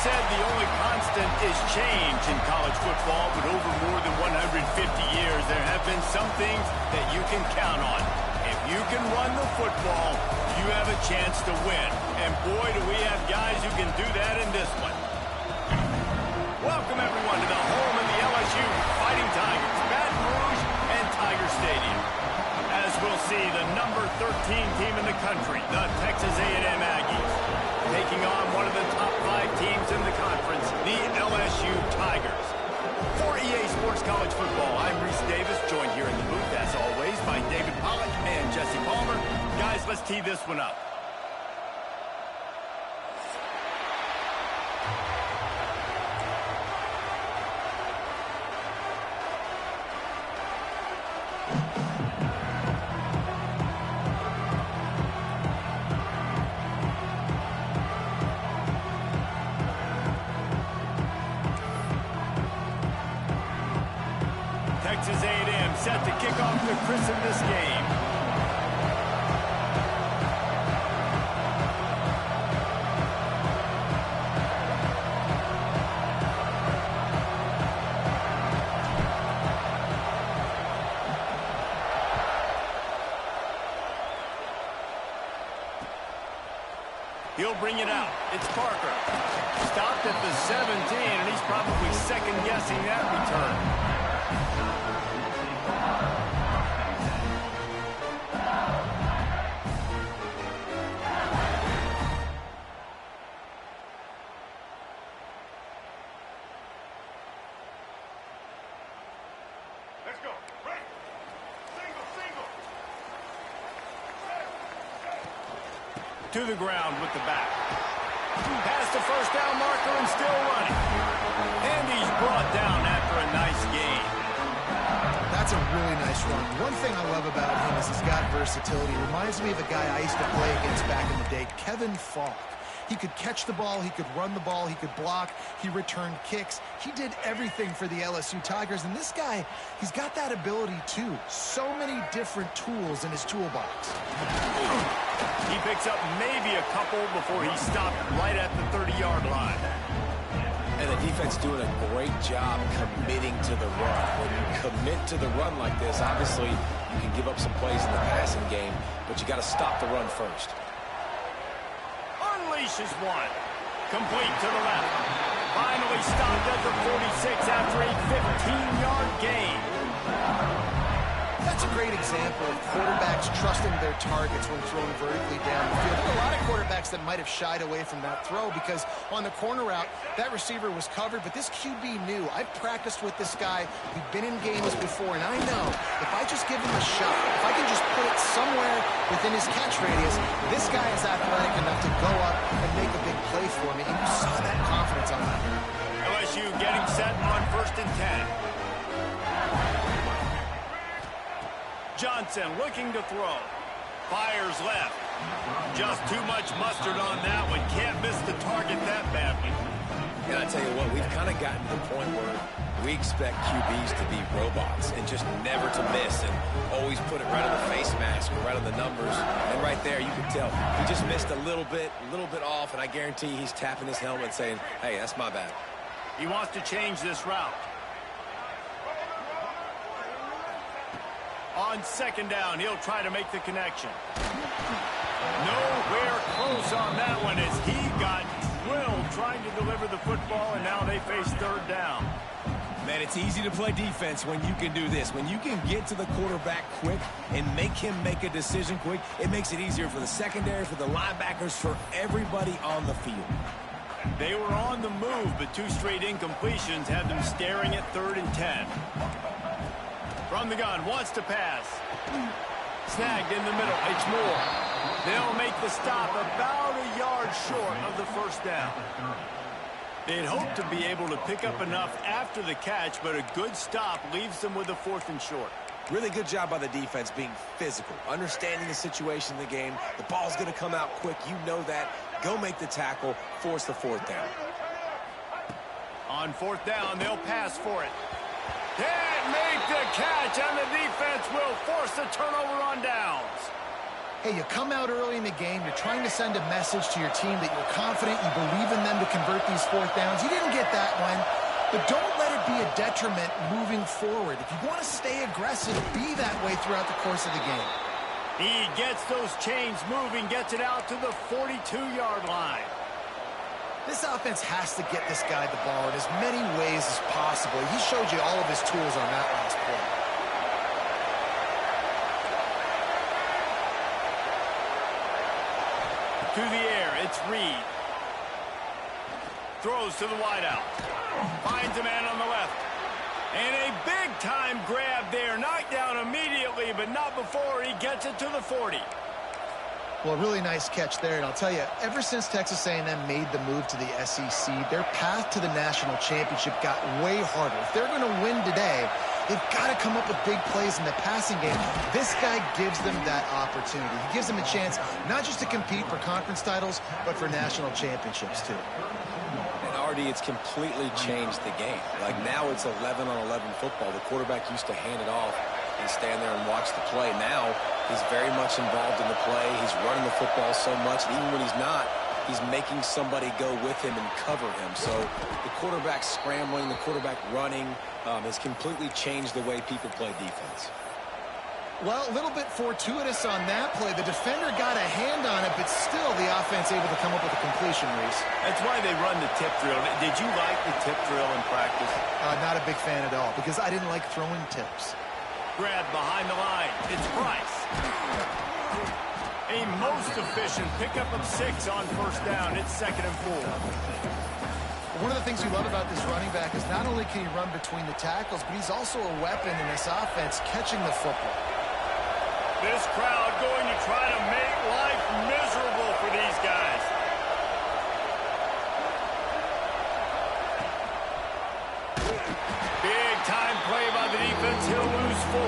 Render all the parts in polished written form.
said the only constant is change in college football, but over more than 150 years, there have been some things that you can count on. If you can run the football, you have a chance to win. And boy, do we have guys who can do that in this one. Welcome, everyone, to the home of the LSU Fighting Tigers, Baton Rouge and Tiger Stadium. As we'll see, the number 13 team in the country, the Texas A&M Aggies, taking on one of the top 5 teams in the conference, the LSU Tigers. For EA Sports College Football, I'm Reese Davis, joined here in the booth, as always, by David Pollack and Jesse Palmer. Guys, let's tee this one up. Texas A&M set to kick off to christen this game. He'll bring it out. It's Parker. Stopped at the 17, and he's probably second-guessing that return. To the ground with the back. Past the first down marker and still running. And he's brought down after a nice gain. That's a really nice run. One thing I love about him is he's got versatility. Reminds me of a guy I used to play against back in the day, Kevin Falk. He could catch the ball, he could run the ball, he could block, he returned kicks. He did everything for the LSU Tigers, and this guy, he's got that ability too. So many different tools in his toolbox. He picks up maybe a couple before he stopped right at the 30-yard line. And the defense doing a great job committing to the run. When you commit to the run like this, obviously you can give up some plays in the passing game, but you got to stop the run first. Unleashes one. Complete to the left. Finally stopped at the 46 after a 15-yard gain. That's a great example of quarterbacks trusting their targets when throwing vertically down the field. There are a lot of quarterbacks that might have shied away from that throw because on the corner route, that receiver was covered, but this QB knew. I've practiced with this guy. We've been in games before, and I know if I just give him a shot, if I can just put it somewhere within his catch radius, this guy is athletic enough to go up and make a big play for me, and you saw that confidence on that. LSU getting set on 1st and 10. Johnson looking to throw. Fires left. Just too much mustard on that one. Can't miss the target that badly. And I tell you what, we've kind of gotten to the point where we expect QBs to be robots and just never to miss and always put it right on the face mask or right on the numbers. And right there, you can tell he just missed a little bit off, and I guarantee he's tapping his helmet saying, hey, that's my bad. He wants to change this route. On 2nd down, he'll try to make the connection. Nowhere close on that one as he got drilled trying to deliver the football, and now they face 3rd down. Man, it's easy to play defense when you can do this. When you can get to the quarterback quick and make him make a decision quick, it makes it easier for the secondary, for the linebackers, for everybody on the field. They were on the move, but 2 straight incompletions had them staring at 3rd and 10. From the gun, wants to pass. Snagged in the middle, it's Moore. They'll make the stop about a yard short of the 1st down. They'd hoped to be able to pick up enough after the catch, but a good stop leaves them with a 4th and short. Really good job by the defense being physical, understanding the situation in the game. The ball's going to come out quick. You know that. Go make the tackle, force the 4th down. On 4th down, they'll pass for it. Can't make the catch, and the defense will force the turnover on downs. Hey, you come out early in the game, you're trying to send a message to your team that you're confident, you believe in them to convert these fourth downs. You didn't get that one, but don't let it be a detriment moving forward. If you want to stay aggressive, be that way throughout the course of the game. He gets those chains moving, gets it out to the 42-yard line. This offense has to get this guy the ball in as many ways as possible. He showed you all of his tools on that last play. To the air, it's Reed. Throws to the wideout. Finds a man on the left. And a big-time grab there. Knocked down immediately, but not before he gets it to the 40. Well, really nice catch there. And I'll tell you, ever since Texas A&M made the move to the SEC, their path to the national championship got way harder. If they're going to win today, they've got to come up with big plays in the passing game. This guy gives them that opportunity. He gives them a chance not just to compete for conference titles, but for national championships, too. It's completely changed the game. Like now it's 11-on-11 football. The quarterback used to hand it off and stand there and watch the play. Now he's very much involved in the play. He's running the football so much. And even when he's not, he's making somebody go with him and cover him. So the quarterback scrambling, the quarterback running has completely changed the way people play defense. Well, a little bit fortuitous on that play. The defender got a hand on it, but still the offense able to come up with a completion, Reese. That's why they run the tip drill. Did you like the tip drill in practice? Not a big fan at all, because I didn't like throwing tips. Grab behind the line. It's Price. A most efficient pickup of 6 on first down. It's 2nd and 4. One of the things you love about this running back is not only can he run between the tackles, but he's also a weapon in this offense catching the football. This crowd going to try to make life miserable for these guys. Big time play by the defense. He'll lose 4.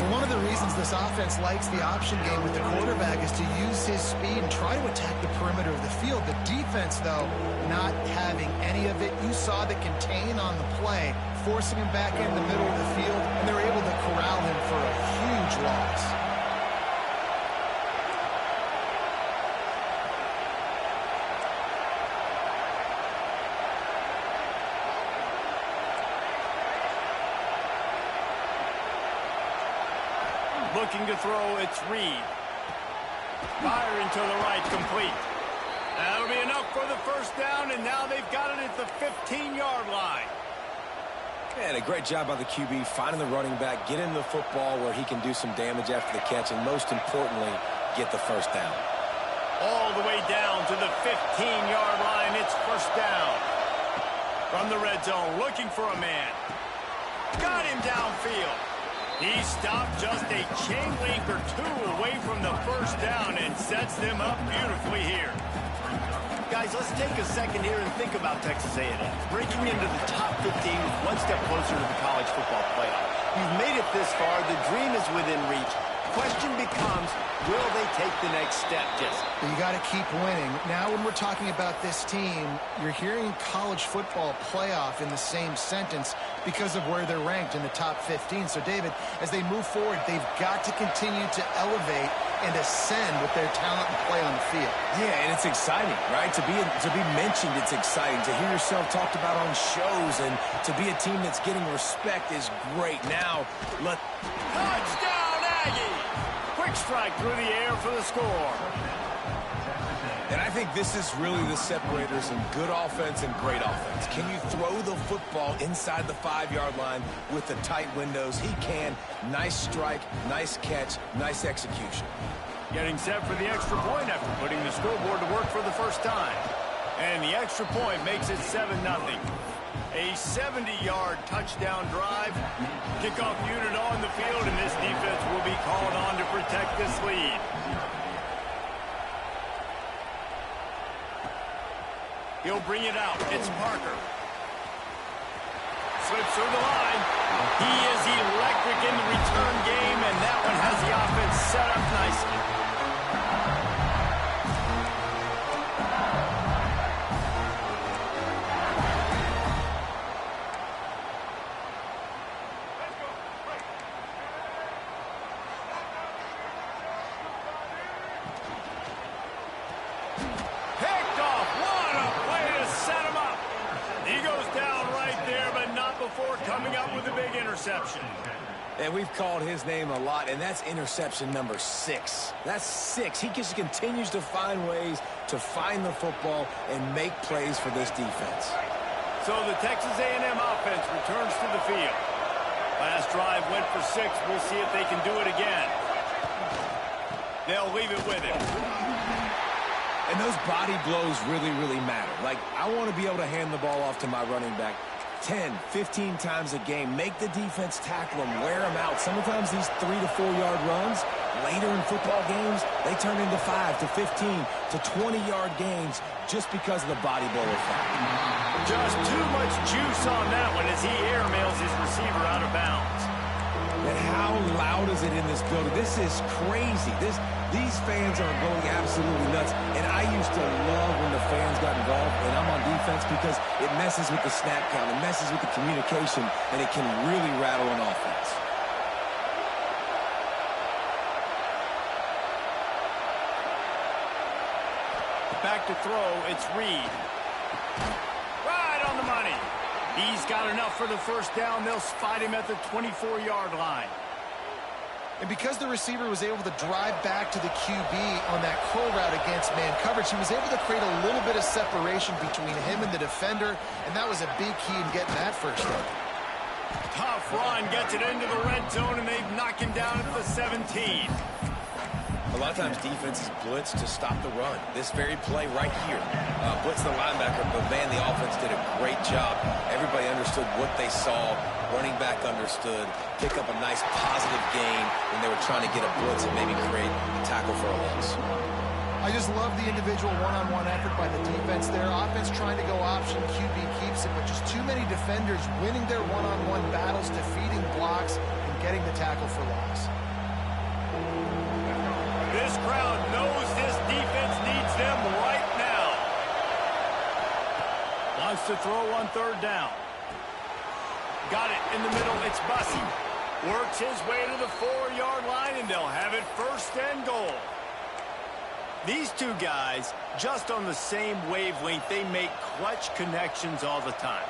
One of the reasons this offense likes the option game with the quarterback is to use his speed and try to attack the perimeter of the field. The defense, though, not having any of it. You saw the contain on the play, forcing him back in the middle of the field, and they were able to corral him for a huge loss. Looking to throw, it's Reed. Firing to the right, complete. That'll be enough for the first down, and now they've got it at the 15-yard line. And a great job by the QB finding the running back, getting the football where he can do some damage after the catch, and most importantly, get the first down. All the way down to the 15-yard line. It's first down. From the red zone, looking for a man. Got him downfield. He stopped just a chain link or 2 away from the first down and sets them up beautifully here. Guys, let's take a second here and think about Texas A&M. Breaking into the top 15 with 1 step closer to the college football playoff. You've made it this far. The dream is within reach. Question becomes, will they take the next step, Jesse? You got to keep winning. Now when we're talking about this team, you're hearing college football playoff in the same sentence because of where they're ranked in the top 15. So, David, as they move forward, they've got to continue to elevate and ascend with their talent and play on the field. Yeah, and it's exciting, right? To be mentioned, it's exciting. To hear yourself talked about on shows and to be a team that's getting respect is great. Now, Touchdown, Aggie! Quick strike through the air for the score. and I think this is really the separators in good offense and great offense. Can you throw the football inside the 5-yard line with the tight windows? He can. Nice strike, nice catch, nice execution. Getting set for the extra point after putting the scoreboard to work for the first time. And the extra point makes it 7-0. A 70-yard touchdown drive. Kickoff unit on the field, and this defense will be called on to protect this lead. He'll bring it out. It's Parker. Slips through the line. He is electric in the return game, and that one has the offense set up nicely. up with a big interception. And we've called his name a lot, and that's interception number 6. That's 6. He just continues to find ways to find the football and make plays for this defense. So the Texas A&M offense returns to the field. Last drive went for 6. We'll see if they can do it again. They'll leave it with him. And those body blows really, really matter. Like, I want to be able to hand the ball off to my running back 10, 15 times a game. Make the defense tackle them, wear them out. Sometimes these 3 to 4 yard runs, later in football games, they turn into 5 to 15 to 20-yard gains just because of the body blow effect. Just too much juice on that one as he airmails his receiver out of bounds. And how loud is it in this building? This is crazy. These fans are going absolutely nuts. And I used to love when the fans got involved, and I'm on defense, because it messes with the snap count, it messes with the communication, and it can really rattle an offense. Back to throw, it's Reed. Right on the money. He's got enough for the first down. They'll spot him at the 24-yard line. And because the receiver was able to drive back to the QB on that curl route against man coverage, he was able to create a little bit of separation between him and the defender, and that was a big key in getting that first down. Tough run, gets it into the red zone, and they've knocked him down at the 17. A lot of times defenses blitz to stop the run. This very play right here, blitz the linebacker, but man, the offense did a great job. Everybody understood what they saw. Running back understood. Pick up a nice positive gain when they were trying to get a blitz and maybe create a tackle for a loss. I just love the individual one-on-one effort by the defense there. Offense trying to go option, QB keeps it, but just too many defenders winning their one-on-one battles, defeating blocks, and getting the tackle for loss. This crowd knows this defense needs them right now. Wants to throw on third down. Got it in the middle. It's Bussey. Works his way to the 4-yard line, and they'll have it first and goal. These two guys, just on the same wavelength, they make clutch connections all the time.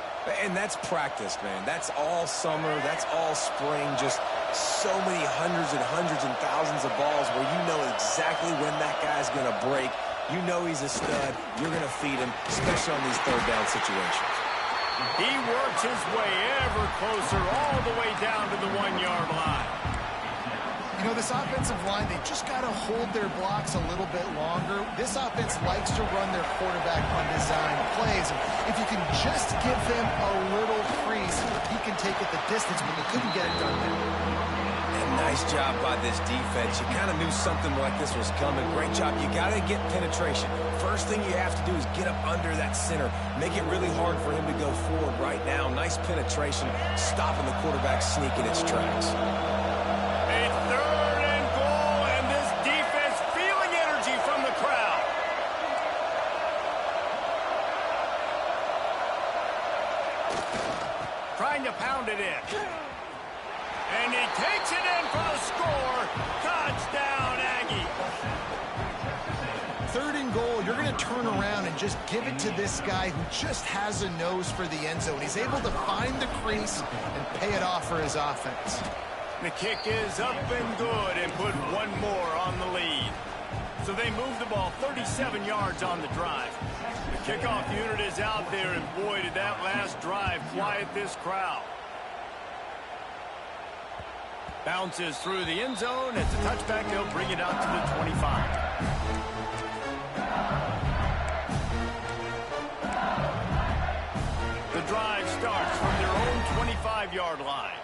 And that's practice, man. That's all summer. That's all spring. Just so many hundreds and thousands of balls where you know exactly when that guy's going to break. You know he's a stud. You're going to feed him, especially on these third down situations. He works his way ever closer all the way down to the 1-yard line. You know, this offensive line, they just got to hold their blocks a little bit longer. This offense likes to run their quarterback on design plays. And if you can just give him a little crease, he can take it the distance, but they couldn't get it done there. And nice job by this defense. You kind of knew something like this was coming. Great job. You got to get penetration. First thing you have to do is get up under that center. Make it really hard for him to go forward right now. Nice penetration, stopping the quarterback sneak in its tracks. It's third and goal, and this defense feeling energy from the crowd. Trying to pound it in. And he takes it in for the score. Touchdown, Aggie. Third and goal, you're going to turn around and just give it to this guy who just has a nose for the end zone. He's able to find the crease and pay it off for his offense. The kick is up and good and put one more on the lead. So they move the ball 37 yards on the drive. The kickoff unit is out there, and boy, did that last drive quiet this crowd. Bounces through the end zone. It's a touchback. They'll bring it out to the 25. The drive starts from their own 25-yard line.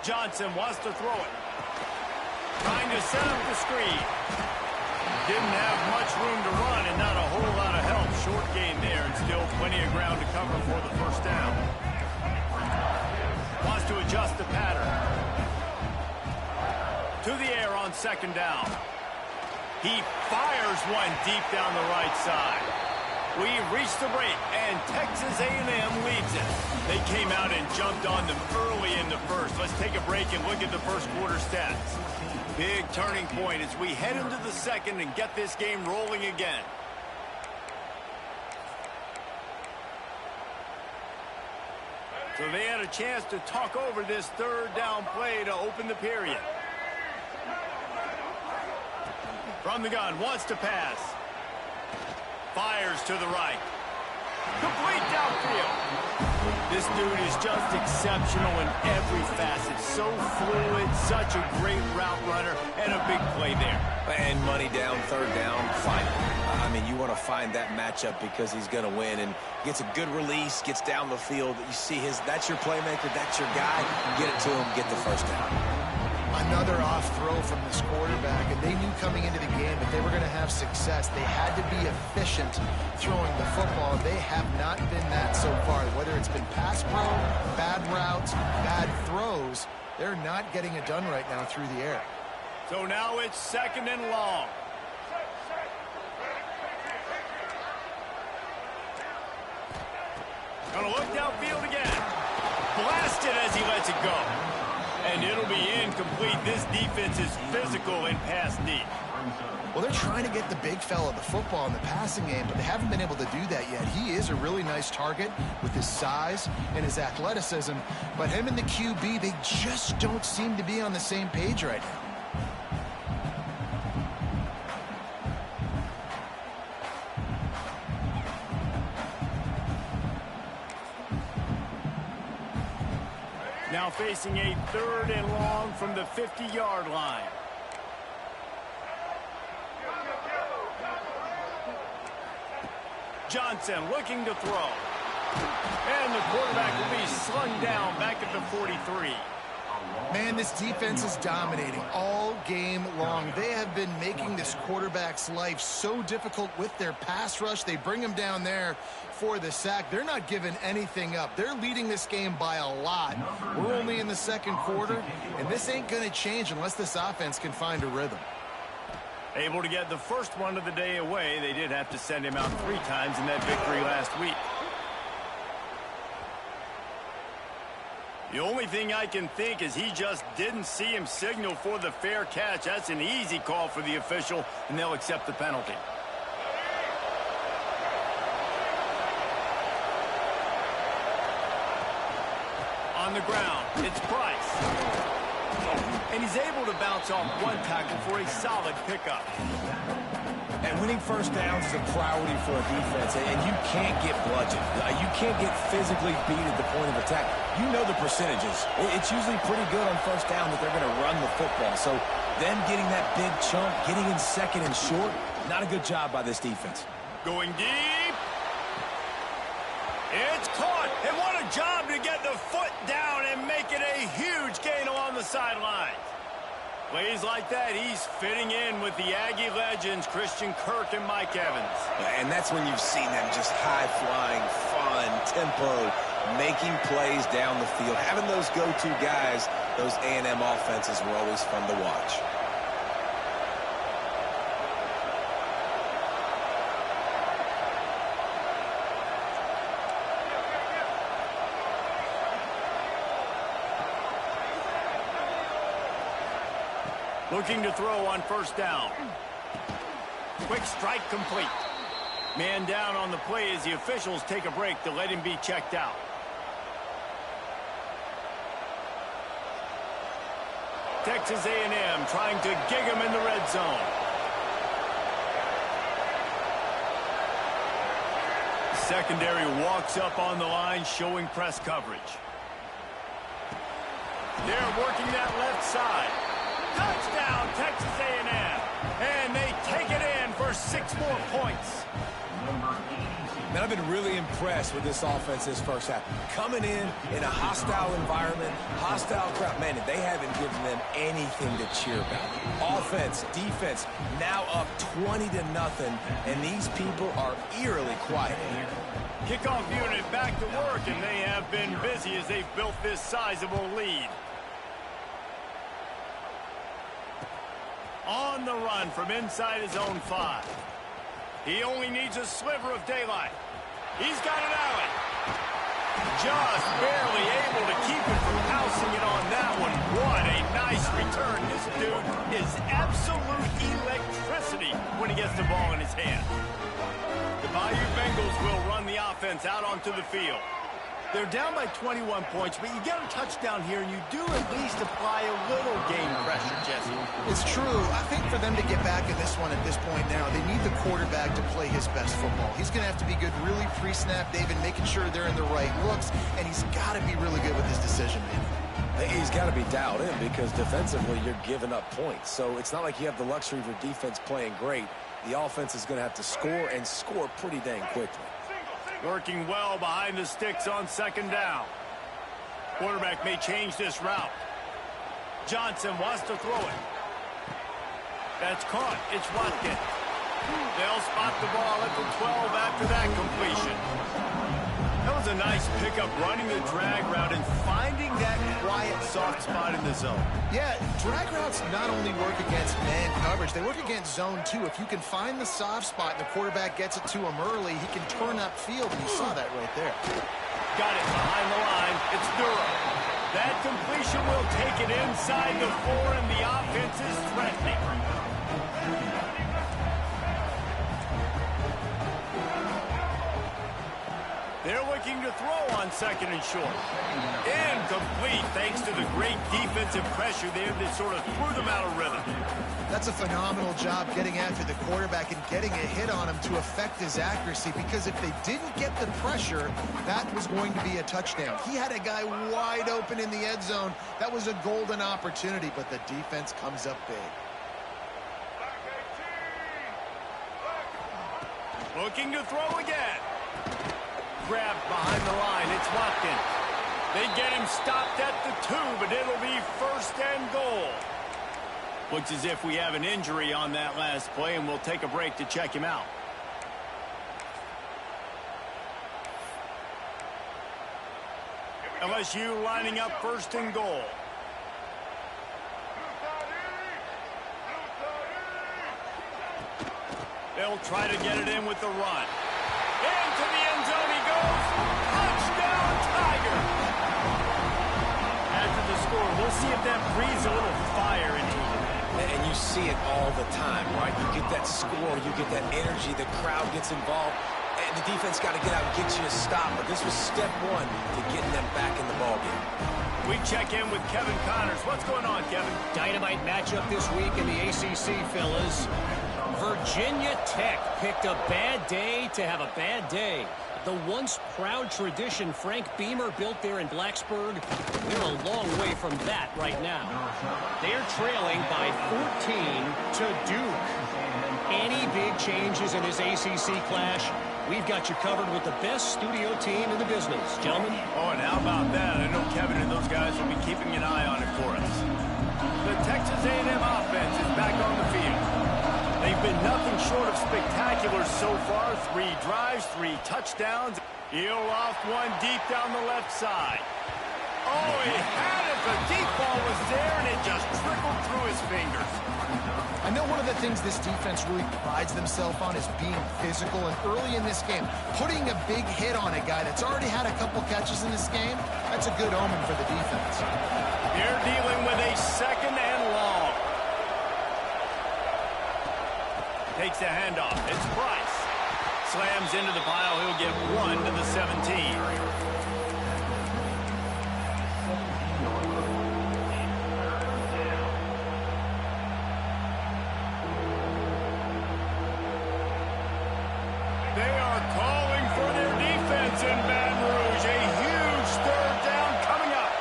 Johnson wants to throw it. Trying to set up the screen. Didn't have much room to run and not a whole lot of help. Short gain there and still plenty of ground to cover for the first down. Wants to adjust the pattern. To the air on second down. He fires one deep down the right side. We've reached the break, and Texas A&M leads it. They came out and jumped on them early in the first. Let's take a break and look at the first quarter stats. Big turning point as we head into the second and get this game rolling again. So they had a chance to talk over this third down play to open the period. From the gun, wants to pass. Fires to the right. Complete downfield. This dude is just exceptional in every facet. So fluid, such a great route runner, and a big play there. And money down, third down, fine. I mean, you want to find that matchup because he's going to win and gets a good release, gets down the field. You see that's your playmaker, that's your guy. Get it to him, get the first down. Another off throw from this quarterback, and they knew coming into the game if they were going to have success, they had to be efficient throwing the football. They have not been that so far. Whether it's been pass pro, bad routes, bad throws, they're not getting it done right now through the air. So now it's 2nd and long. Gonna look downfield again. Blasted as he lets it go. And it'll be incomplete. This defense is physical in pass deep. Well, they're trying to get the big fella the football in the passing game, but they haven't been able to do that yet. He is a really nice target with his size and his athleticism, but him and the QB, they just don't seem to be on the same page right now. Now facing a 3rd and long from the 50-yard line. Johnson looking to throw. And the quarterback will be slung down back at the 43. Man, this defense is dominating all game long. They have been making this quarterback's life so difficult with their pass rush. They bring him down there for the sack. They're not giving anything up. They're leading this game by a lot. We're only in the 2nd quarter, and this ain't going to change unless this offense can find a rhythm. Able to get the first one of the day away. They did have to send him out 3 times in that victory last week. The only thing I can think is he just didn't see him signal for the fair catch. That's an easy call for the official, and they'll accept the penalty. On the ground, it's Price. And he's able to bounce off one tackle for a solid pickup. And winning first downs is a priority for a defense, and you can't get bludgeoned. You can't get physically beat at the point of attack. You know the percentages. It's usually pretty good on first down that they're going to run the football. So them getting that big chunk, getting in 2nd and short, not a good job by this defense. Going deep. It's caught. And what a job to get the foot down and make it a huge gain along the sideline. Plays like that, he's fitting in with the Aggie legends, Christian Kirk and Mike Evans. And that's when you've seen them just high-flying, fun, tempo, making plays down the field. Having those go-to guys, those A&M offenses were always fun to watch. Looking to throw on first down. Quick strike complete. Man down on the play as the officials take a break to let him be checked out. Texas A&M trying to gig him in the red zone. Secondary walks up on the line, showing press coverage. They're working that left side. Touchdown, Texas A&M. And they take it in for 6 more points. Man, I've been really impressed with this offense this first half. Coming in a hostile environment, hostile crowd. Man, they haven't given them anything to cheer about. Offense, defense, now up 20-0, and these people are eerily quiet here. Kickoff unit back to work, and they have been busy as they've built this sizable lead. On the run from inside his own 5. He only needs a sliver of daylight. He's got an alley. Just barely able to keep it from pouncing it on that one. What a nice return. This dude is absolute electricity when he gets the ball in his hand. The Bayou Bengals will run the offense out onto the field. They're down by 21 points, but you get a touchdown here, and you do at least apply a little game pressure, Jesse. It's true. I think for them to get back in this one at this point now, they need the quarterback to play his best football. He's going to have to be good really pre-snap, David, making sure they're in the right looks, and he's got to be really good with his decision-making. He's got to be dialed in because defensively you're giving up points. So it's not like you have the luxury of your defense playing great. The offense is going to have to score and score pretty dang quickly. Working well behind the sticks on second down. Quarterback may change this route. Johnson wants to throw it. That's caught. It's Watkins. They'll spot the ball at the 12 after that completion. That was a nice pickup, running the drag route and finding that quiet, soft spot in the zone. Yeah, drag routes not only work against man coverage, they work against zone too. If you can find the soft spot and the quarterback gets it to him early, he can turn upfield, and you saw that right there. Got it behind the line. It's Durham. That completion will take it inside the 4, and the offense is threatening. They're looking to throw on second and short. Incomplete thanks to the great defensive pressure there that sort of threw them out of rhythm. That's a phenomenal job getting after the quarterback and getting a hit on him to affect his accuracy, because if they didn't get the pressure, that was going to be a touchdown. He had a guy wide open in the end zone. That was a golden opportunity, but the defense comes up big. Looking to throw again. Grabbed behind the line. It's Watkins. They get him stopped at the 2, but it'll be first and goal. Looks as if we have an injury on that last play, and we'll take a break to check him out. LSU lining up first and goal. They'll try to get it in with the run. Into the end zone he goes. Touchdown, Tiger. After the score, we'll see if that breathes a little fire into him. And you see it all the time, right? You get that score, you get that energy, the crowd gets involved, and the defense got to get out and get you a stop. But this was step 1 to getting them back in the ballgame. We check in with Kevin Connors. What's going on, Kevin? Dynamite matchup this week in the ACC, fellas. Virginia Tech picked a bad day to have a bad day. The once proud tradition Frank Beamer built there in Blacksburg, they're a long way from that right now. They're trailing by 14 to Duke. Any big changes in this ACC clash, we've got you covered with the best studio team in the business. Gentlemen? Oh, and how about that? I know Kevin and those guys will be keeping an eye on it for us. The Texas A&M offense is back on the field. They've been nothing short of spectacular so far. 3 drives, 3 touchdowns. He'll off one deep down the left side. Oh, he had it. The deep ball was there, and it just trickled through his fingers. I know one of the things this defense really prides themselves on is being physical, and early in this game, putting a big hit on a guy that's already had a couple catches in this game, that's a good omen for the defense. They're dealing with a second and long. Takes the handoff. It's Price. Slams into the pile. He'll get 1 to the 17. They are calling for their defense in Baton Rouge. A huge third down coming up.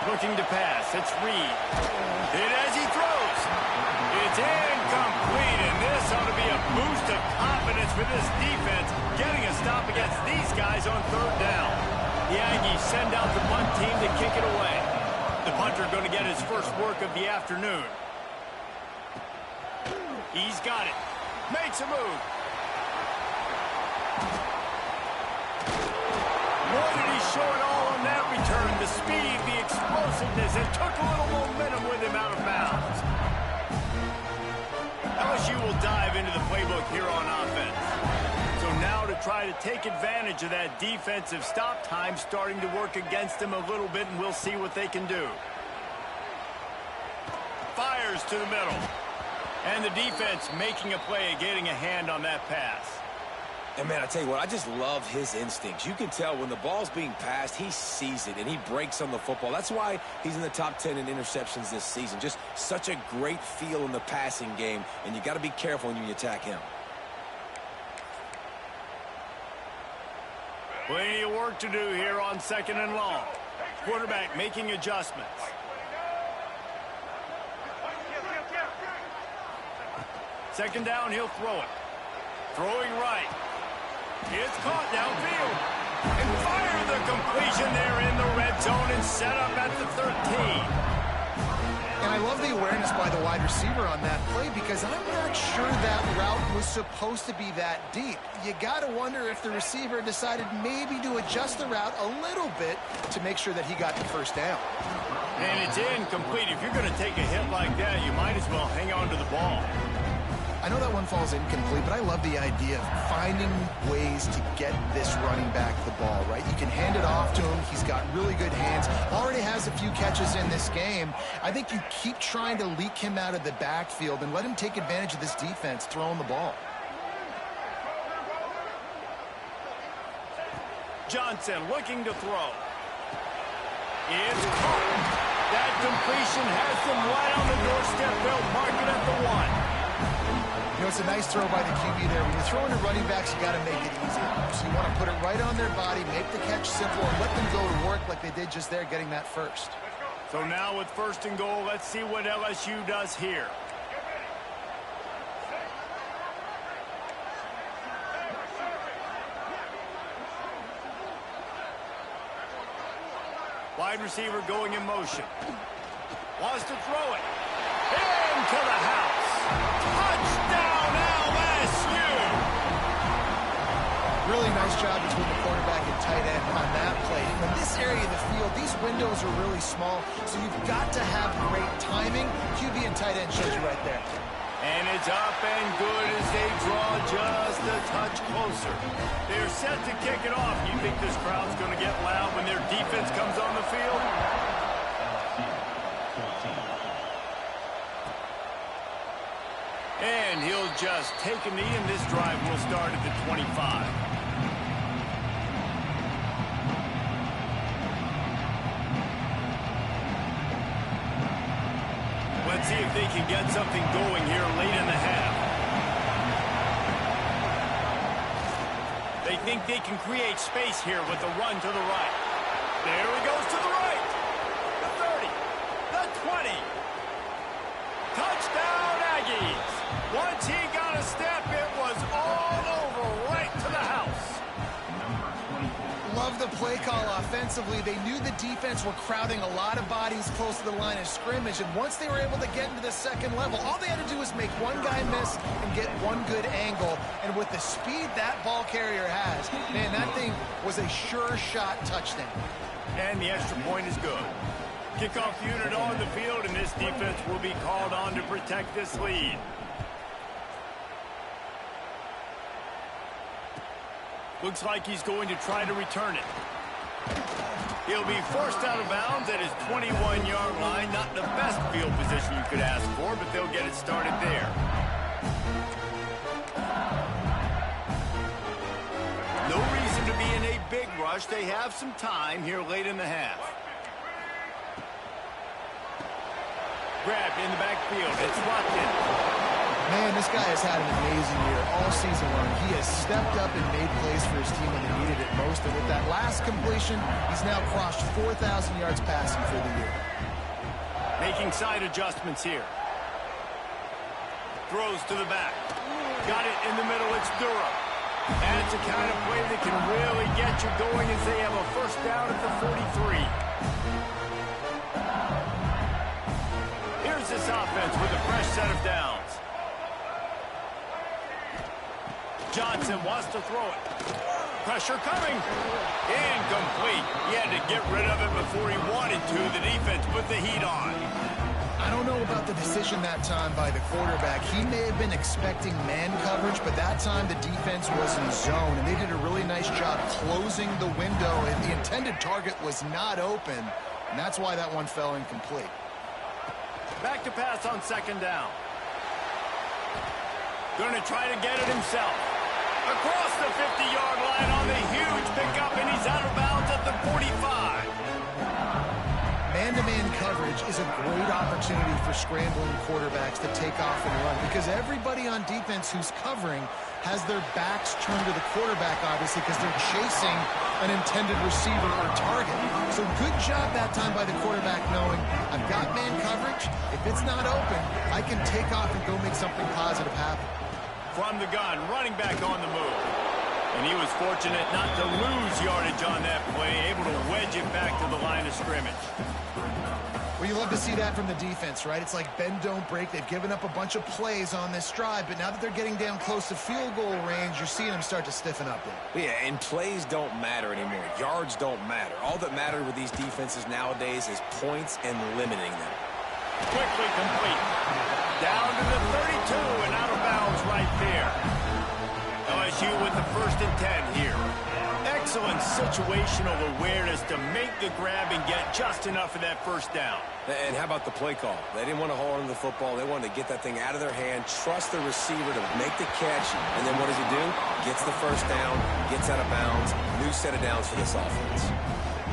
Looking to pass. It's Reed. Hit as he throws. It's incomplete, and this ought to be a boost of confidence for this defense, getting a stop against these guys on third down. The Aggies send out the punt team to kick it away. The punter going to get his first work of the afternoon. He's got it. Makes a move. Boy, did he show it all on that return. The speed, the explosiveness, and took a little momentum with him out of bounds. LSU will dive into the playbook here on offense. So now to try to take advantage of that defensive stop time starting to work against them a little bit, and we'll see what they can do. Fires to the middle. And the defense making a play, getting a hand on that pass. And, man, I tell you what, I just love his instincts. You can tell when the ball's being passed, he sees it, and he breaks on the football. That's why he's in the top 10 in interceptions this season. Just such a great feel in the passing game, and you got to be careful when you attack him. Plenty of work to do here on 2nd and long. Quarterback making adjustments. Second down, he'll throw it. Throwing right. It's caught downfield. And fire the completion there in the red zone and set up at the 13. And I love the awareness by the wide receiver on that play because I'm not sure that route was supposed to be that deep. You got to wonder if the receiver decided maybe to adjust the route a little bit to make sure that he got the first down. And it's incomplete. If you're going to take a hit like that, you might as well hang on to the ball. I know that one falls incomplete, but I love the idea of finding ways to get this running back the ball, right? You can hand it off to him. He's got really good hands. Already has a few catches in this game. I think you keep trying to leak him out of the backfield and let him take advantage of this defense throwing the ball. Johnson looking to throw. It's caught. That completion has them right on the doorstep. They'll mark it at the 1. You know, it's a nice throw by the QB there. When you're throwing to running backs, you got to make it easy. So you want to put it right on their body, make the catch simple, and let them go to work like they did just there, getting that first. So now with 1st and goal, let's see what LSU does here. Wide receiver going in motion. Wants to throw it. Into the house. Touchdown, LSU! Really nice job between the quarterback and tight end on that play. In this area of the field, these windows are really small, so you've got to have great timing. QB and tight end shows you right there. And it's up and good as they draw just a touch closer. They're set to kick it off. You think this crowd's going to get loud when their defense comes on the field? And he'll just take a knee, and this drive will start at the 25. Let's see if they can get something going here late in the half. They think they can create space here with the run to the right. There he goes to the right. The 30. The 20. Touchdown, Aggies. Once he got a step, it was all over right to the house. Love the play call offensively. They knew the defense were crowding a lot of bodies close to the line of scrimmage, and once they were able to get into the second level, all they had to do was make one guy miss and get one good angle. And with the speed that ball carrier has, man, that thing was a sure shot touchdown. And the extra point is good. Kickoff unit on the field, and this defense will be called on to protect this lead. Looks like he's going to try to return it. He'll be forced out of bounds at his 21-yard line. Not the best field position you could ask for, but they'll get it started there. No reason to be in a big rush. They have some time here late in the half. Grabbed in the backfield. It's locked in. Man, this guy has had an amazing year all season long. He has stepped up and made plays for his team when they needed it most. And with that last completion, he's now crossed 4,000 yards passing for the year. Making side adjustments here. Throws to the back. Got it in the middle. It's Durham. That's the kind of play that can really get you going as they have a first down at the 43. Here's this offense with a fresh set of downs. Johnson wants to throw it. Pressure coming. Incomplete. He had to get rid of it before he wanted to. The defense put the heat on. I don't know about the decision that time by the quarterback. He may have been expecting man coverage, but that time the defense was in zone, and they did a really nice job closing the window, and the intended target was not open, and that's why that one fell incomplete. Back to pass on second down. Going to try to get it himself. Across the 50-yard line on the huge pickup, and he's out of bounds at the 45. Man-to-man coverage is a great opportunity for scrambling quarterbacks to take off and run, because everybody on defense who's covering has their backs turned to the quarterback, obviously, because they're chasing an intended receiver or target. So good job that time by the quarterback knowing I've got man coverage. If it's not open, I can take off and go make something positive happen. From the gun, running back on the move. And he was fortunate not to lose yardage on that play, able to wedge it back to the line of scrimmage. Well, you love to see that from the defense, right? It's like bend, don't break. They've given up a bunch of plays on this drive, but now that they're getting down close to field goal range, you're seeing them start to stiffen up there. Yeah, and plays don't matter anymore. Yards don't matter. All that matters with these defenses nowadays is points and limiting them. Quickly complete. Down to the 32 and out of bounds right there. LSU with the 1st and 10 here. Excellent situational awareness to make the grab and get just enough of that first down. And how about the play call? They didn't want to hold on to the football. They wanted to get that thing out of their hand, trust the receiver to make the catch, and then what does he do? Gets the first down, gets out of bounds, new set of downs for this offense.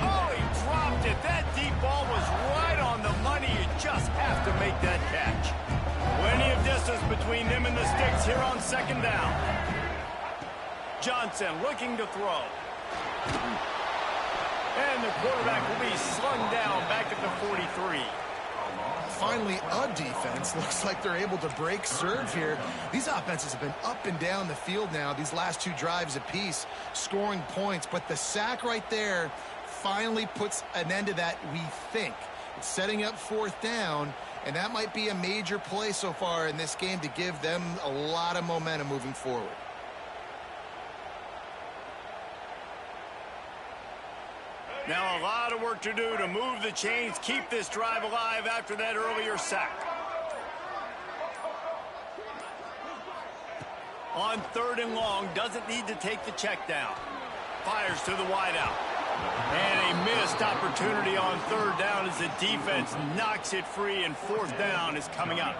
Oh, he dropped it. That deep ball was right on the money. You just have to make that catch. Plenty of distance between them and the sticks here on second down. Johnson looking to throw. And the quarterback will be slung down back at the 43. Finally, a defense looks like they're able to break serve here. These offenses have been up and down the field now, these last 2 drives apiece, scoring points. But the sack right there finally puts an end to that, we think. It's setting up 4th down, and that might be a major play so far in this game to give them a lot of momentum moving forward. Now a lot of work to do to move the chains, keep this drive alive after that earlier sack. On 3rd and long, doesn't need to take the check down. Fires to the wideout. And a missed opportunity on 3rd down as the defense knocks it free, and 4th down is coming up.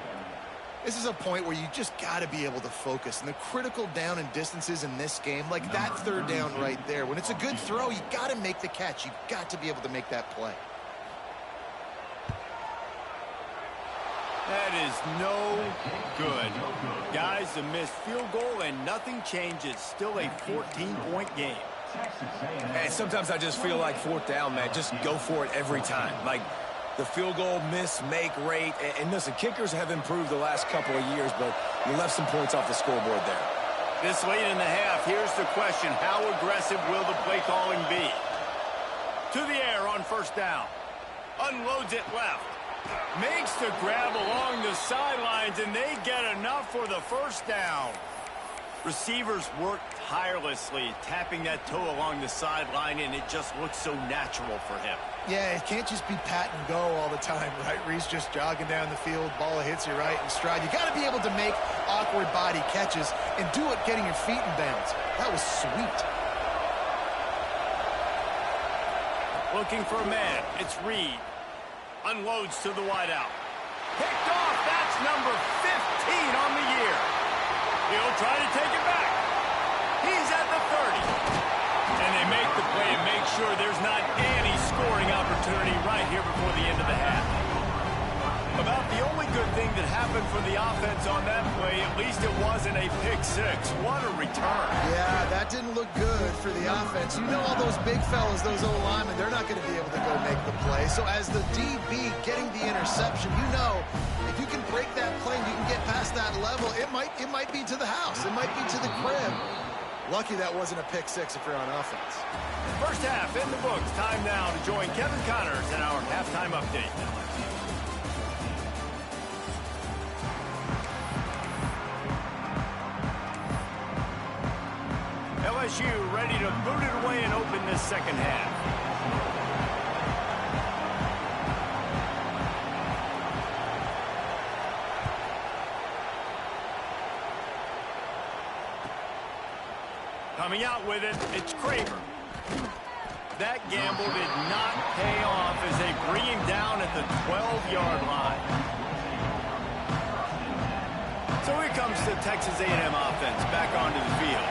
This is a point where you just got to be able to focus. And the critical down and distances in this game, like that 3rd down right there, when it's a good throw, you got to make the catch. You've got to be able to make that play. That is no good. Guys, a missed field goal and nothing changes. Still a 14-point game. And sometimes I just feel like 4th down, man, just go for it every time. Like the field goal miss, make rate. And listen, kickers have improved the last couple of years, but you left some points off the scoreboard there. This late in the half, here's the question. How aggressive will the play calling be? To the air on 1st down. Unloads it left. Makes the grab along the sidelines, and they get enough for the 1st down. Receivers work tirelessly, tapping that toe along the sideline, and it just looks so natural for him. Yeah, it can't just be pat and go all the time, right? Reese just jogging down the field, ball hits you right in stride. You got to be able to make awkward body catches and do it getting your feet in bounds. That was sweet. Looking for a man. It's Reed. Unloads to the wideout. Picked off. That's number 15 on the year. He'll try to take it back. He's at the 30. And they make the play and make sure there's not any scoring opportunity right here before the end of the half. About the only good thing that happened for the offense on that play, at least it wasn't a pick 6. What a return. Yeah, that didn't look good for the offense. You know all those big fellas, those O-linemen, they're not going to be able to go make the play. So as the DB getting the interception, you know if you can break that plane, you can get past that level, it might be to the house. It might be to the crib. Lucky that wasn't a pick 6 if you're on offense. First half in the books. Time now to join Kevin Connors in our halftime update. LSU ready to boot it away and open this second half. Coming out with it, it's Kramer. That gamble did not pay off as they bring him down at the 12-yard line. So here comes the Texas A&M offense back onto the field.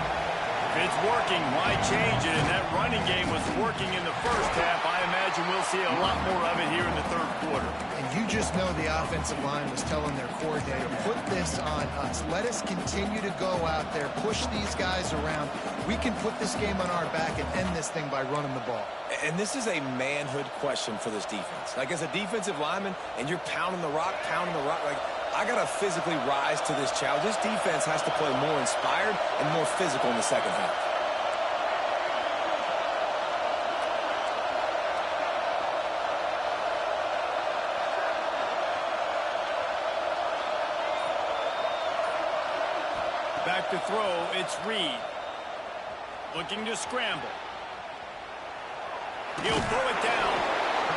If it's working, why change it? And that running game was working in the first half. I imagine we'll see a lot more of it here in the third quarter. And you just know the offensive line was telling their coordinator, put this on us. Let us continue to go out there, push these guys around. We can put this game on our back and end this thing by running the ball. And this is a manhood question for this defense. Like, as a defensive lineman, and you're pounding the rock, like, I got to physically rise to this challenge. This defense has to play more inspired and more physical in the second half. Back to throw, it's Reed. Looking to scramble. He'll throw it down.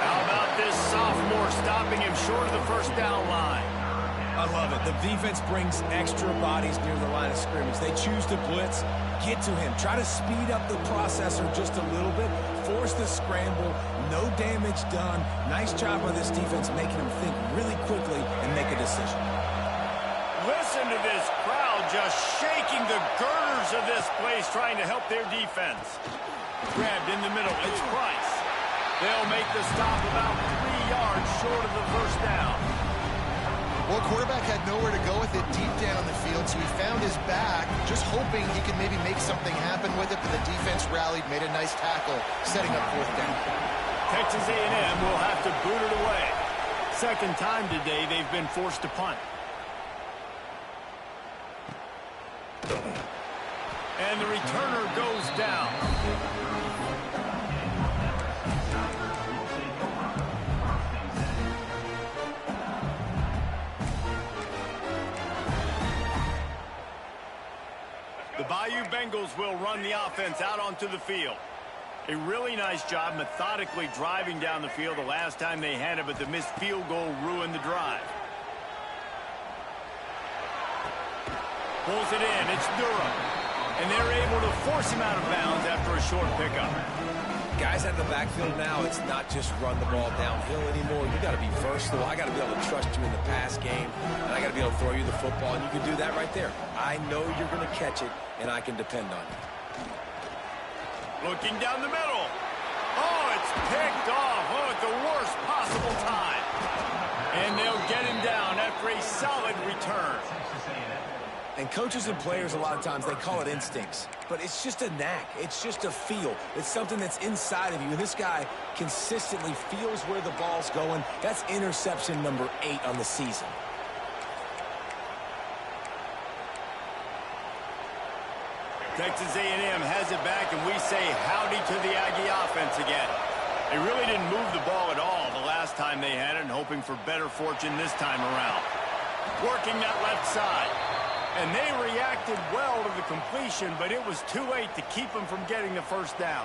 How about this sophomore stopping him short of the first down line? I love it. The defense brings extra bodies near the line of scrimmage. They choose to blitz, get to him, try to speed up the processor just a little bit, force the scramble, no damage done. Nice job by this defense making him think really quickly and make a decision. Listen to this crowd just shaking the girders of this place trying to help their defense. Grabbed in the middle, it's Price. They'll make the stop about 3 yards short of the first down. Well, quarterback had nowhere to go with it deep down the field, so he found his back, just hoping he could maybe make something happen with it, but the defense rallied, made a nice tackle, setting up fourth down. Texas A&M will have to boot it away. Second time today they've been forced to punt. And the returner goes down. The Bayou Bengals will run the offense out onto the field. A really nice job methodically driving down the field the last time they had it, but the missed field goal ruined the drive. Pulls it in. It's Durham. And they're able to force him out of bounds after a short pickup. Guys out of the backfield now, it's not just run the ball downhill anymore. You got to be versatile. I got to be able to trust you in the pass game, and I got to be able to throw you the football, and you can do that right there. I know you're going to catch it, and I can depend on you. Looking down the middle. Oh, it's picked off. Oh, at the worst possible time. And they'll get him down after a solid return. And coaches and players, a lot of times, they call it instincts. But it's just a knack. It's just a feel. It's something that's inside of you. And this guy consistently feels where the ball's going. That's interception number 8 on the season. Texas A&M has it back, and we say howdy to the Aggie offense again. They really didn't move the ball at all the last time they had it, and hoping for better fortune this time around. Working that left side. And they reacted well to the completion, but it was too late to keep them from getting the first down.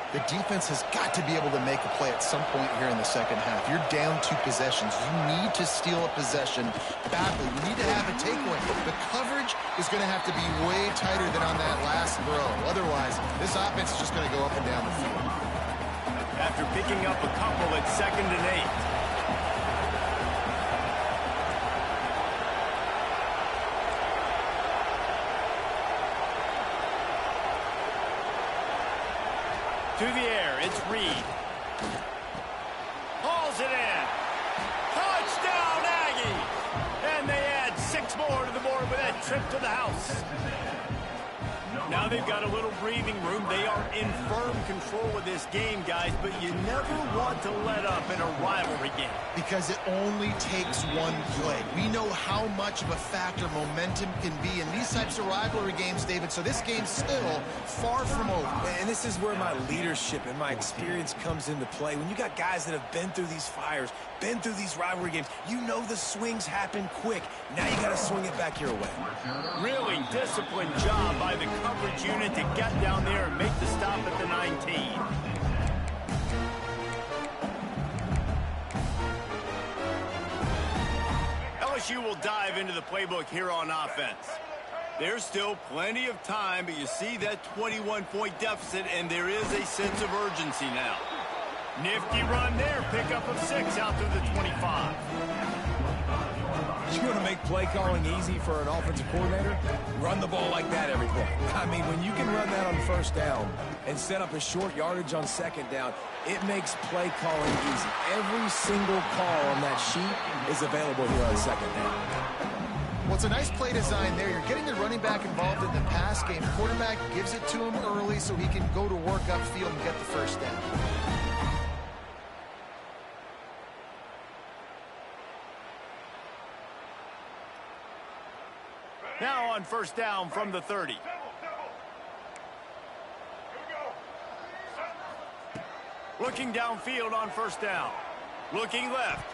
The defense has got to be able to make a play at some point here in the second half. You're down 2 possessions. You need to steal a possession badly. You need to have a takeaway. The coverage is going to have to be way tighter than on that last throw. Otherwise, this offense is just going to go up and down the field. After picking up a couple at 2nd and 8. To the air, it's Reed. Hauls it in. Touchdown, Aggie! And they add 6 more to the board with that trip to the house. Now they've got a little breathing room. They are in firm control of this game, guys, but you never want to let up in a rivalry game. Because it only takes one play. We know how much of a factor momentum can be in these types of rivalry games, David, so this game's still far from over. And this is where my leadership and my experience comes into play. When you got guys that have been through these fires, been through these rivalry games, you know the swings happen quick. Now you got to swing it back your way. Really disciplined job by the coverage unit to get down there and make the stop at the 19. LSU will dive into the playbook here on offense. There's still plenty of time, but you see that 21-point deficit, and there is a sense of urgency now. Nifty run there. Pickup of 6 out to the 25. You want to make play calling easy for an offensive coordinator? Run the ball like that every play. I mean, when you can run that on first down and set up a short yardage on second down, it makes play calling easy. Every single call on that sheet is available here on second down. Well, it's a nice play design there. You're getting the running back involved in the pass game. Quarterback gives it to him early so he can go to work upfield and get the first down. Now on first down from the 30. Looking downfield on first down. Looking left.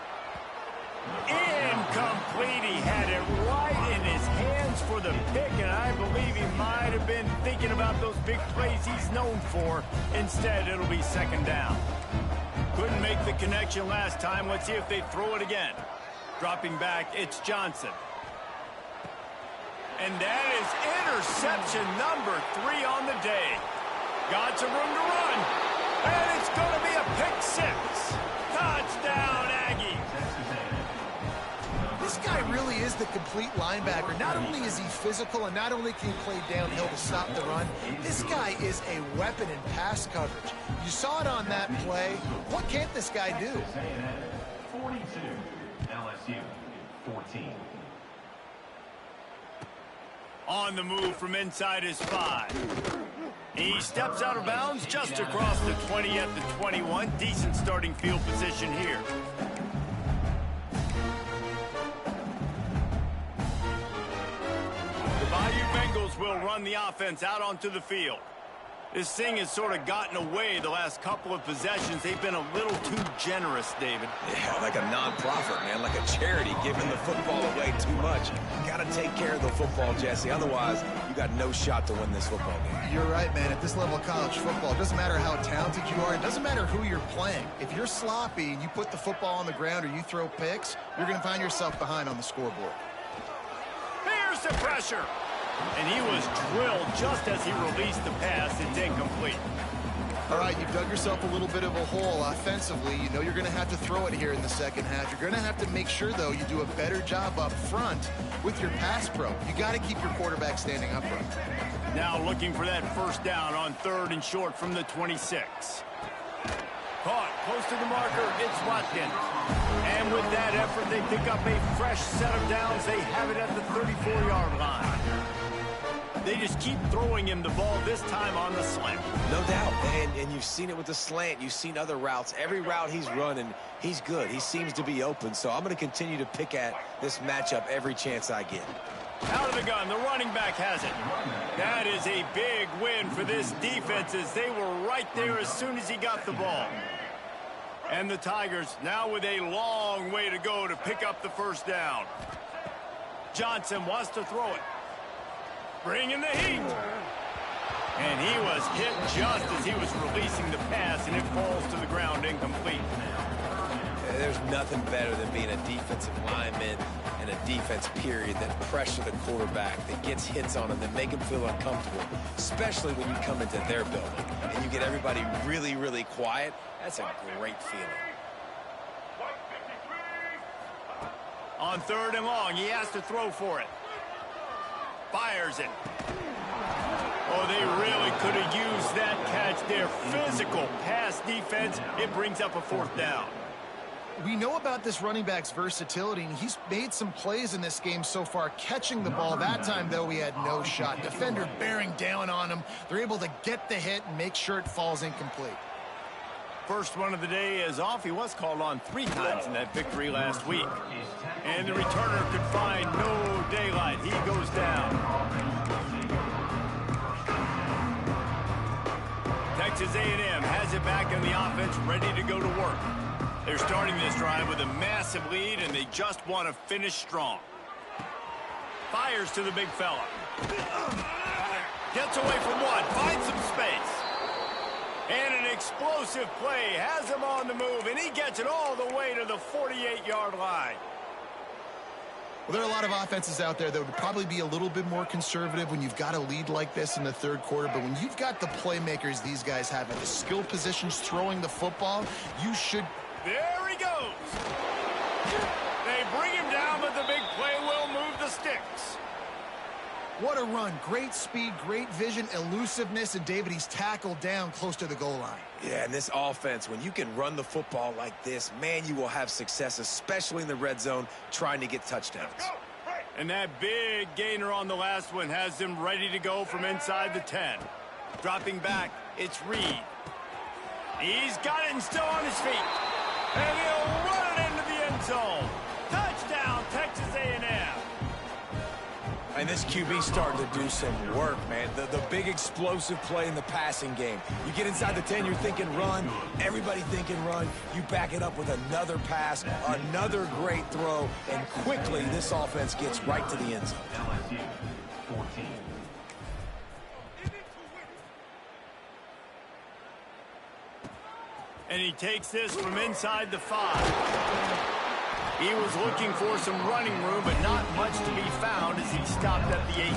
Incomplete. He had it right in his hands for the pick, and I believe he might have been thinking about those big plays he's known for. Instead, it'll be second down. Couldn't make the connection last time. Let's see if they throw it again. Dropping back, it's Johnson. And that is interception number 3 on the day. Got some room to run. And it's going to be a pick 6. Touchdown, Aggies. This guy really is the complete linebacker. Not only is he physical and not only can he play downhill to stop the run, this guy is a weapon in pass coverage. You saw it on that play. What can't this guy do? 42, LSU, 14. On the move from inside his 5. He steps out of bounds just across the 20 at the 21. Decent starting field position here. The Bayou Bengals will run the offense out onto the field. This thing has sort of gotten away the last couple of possessions. They've been a little too generous, David. Yeah, like a non-profit, man, like a charity giving the football away too much. Got to take care of the football, Jesse. Otherwise, you got no shot to win this football game. You're right, man. At this level of college football, it doesn't matter how talented you are. It doesn't matter who you're playing. If you're sloppy and you put the football on the ground or you throw picks, you're going to find yourself behind on the scoreboard. Here's the pressure. And he was drilled just as he released the pass. It's incomplete. All right, you've dug yourself a little bit of a hole offensively. You know you're going to have to throw it here in the second half. You're going to have to make sure, though, you do a better job up front with your pass pro. You got to keep your quarterback standing upright. Now looking for that first down on 3rd and short from the 26. Caught close to the marker. It's Watkins. And with that effort, they pick up a fresh set of downs. They have it at the 34-yard line. They just keep throwing him the ball, this time on the slant. No doubt, and you've seen it with the slant. You've seen other routes. Every route he's running, he's good. He seems to be open, so I'm going to continue to pick at this matchup every chance I get. Out of the gun, the running back has it. That is a big win for this defense as they were right there as soon as he got the ball. And the Tigers now with a long way to go to pick up the first down. Johnson wants to throw it. Bringing the heat. And he was hit just as he was releasing the pass, and it falls to the ground incomplete. There's nothing better than being a defensive lineman and a defense period that pressure the quarterback, that gets hits on him, that make him feel uncomfortable, especially when you come into their building and you get everybody really, really quiet. That's a great feeling. On 3rd and long, he has to throw for it. Fires it. Oh, they really could have used that catch there. Physical pass defense. It brings up a 4th down. We know about this running back's versatility, and he's made some plays in this game so far, catching the ball. That time, though, he had no shot. Defender bearing down on him. They're able to get the hit and make sure it falls incomplete. First one of the day is off. He was called on 3 times in that victory last week. And the returner could find no daylight. He goes down. Texas A&M has it back in the offense, ready to go to work. They're starting this drive with a massive lead, and they just want to finish strong. Fires to the big fella. Gets away from one, finds some space. And an explosive play has him on the move, and he gets it all the way to the 48-yard line. Well, there are a lot of offenses out there that would probably be a little bit more conservative when you've got a lead like this in the third quarter. But when you've got the playmakers these guys have at the skill positions throwing the football, you should... There he goes. They bring him down, but the big play will move the sticks. What a run. Great speed, great vision, elusiveness, and David, he's tackled down close to the goal line. Yeah, and this offense, when you can run the football like this, man, you will have success, especially in the red zone, trying to get touchdowns. And that big gainer on the last one has them ready to go from inside the 10. Dropping back, it's Reed. He's got it and still on his feet. And he'll run it into the end zone. Touchdown, Texas A&M. And this QB starting to do some work, man. The big explosive play in the passing game. You get inside the 10, you're thinking run. Everybody thinking run. You back it up with another pass, another great throw, and quickly this offense gets right to the end zone. LSU 14. And he takes this from inside the 5. He was looking for some running room, but not much to be found as he stopped at the 18.